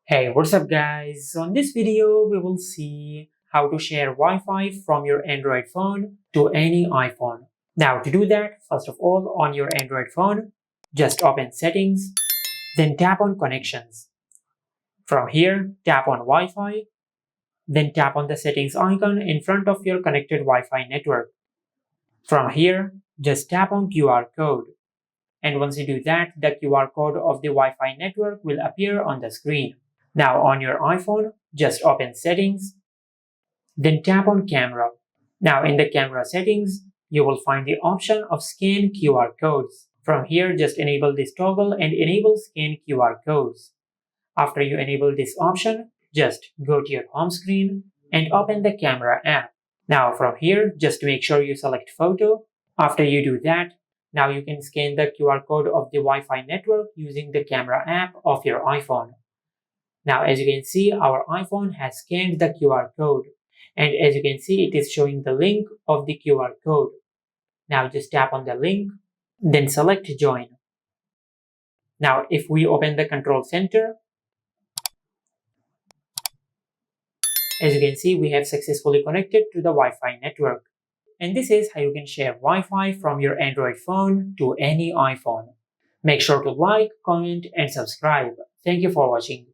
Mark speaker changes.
Speaker 1: Hey, what's up guys? So in this video, we will see how to share Wi-Fi from your Android phone to any iPhone. Now to do that, first of all, on your Android phone, just open Settings, then tap on Connections. From here, tap on Wi-Fi, then tap on the settings icon in front of your connected Wi-Fi network. From here, just tap on QR code. And once you do that, the QR code of the Wi-Fi network will appear on the screen. Now on your iPhone, just open Settings, then tap on Camera. Now in the camera settings, you will find the option of Scan QR codes. From here, just enable this toggle and enable Scan QR codes. After you enable this option, just go to your home screen and open the camera app. Now from here, just make sure you select Photo. After you do that, now you can scan the QR code of the Wi-Fi network using the camera app of your iPhone. Now as you can see, our iPhone has scanned the QR code, and as you can see, it is showing the link of the QR code. Now just tap on the link, then select Join. Now if we open the control center, as you can see, we have successfully connected to the Wi-Fi network. And this is how you can share Wi-Fi from your Android phone to any iPhone. Make sure to like, comment, and subscribe. Thank you for watching.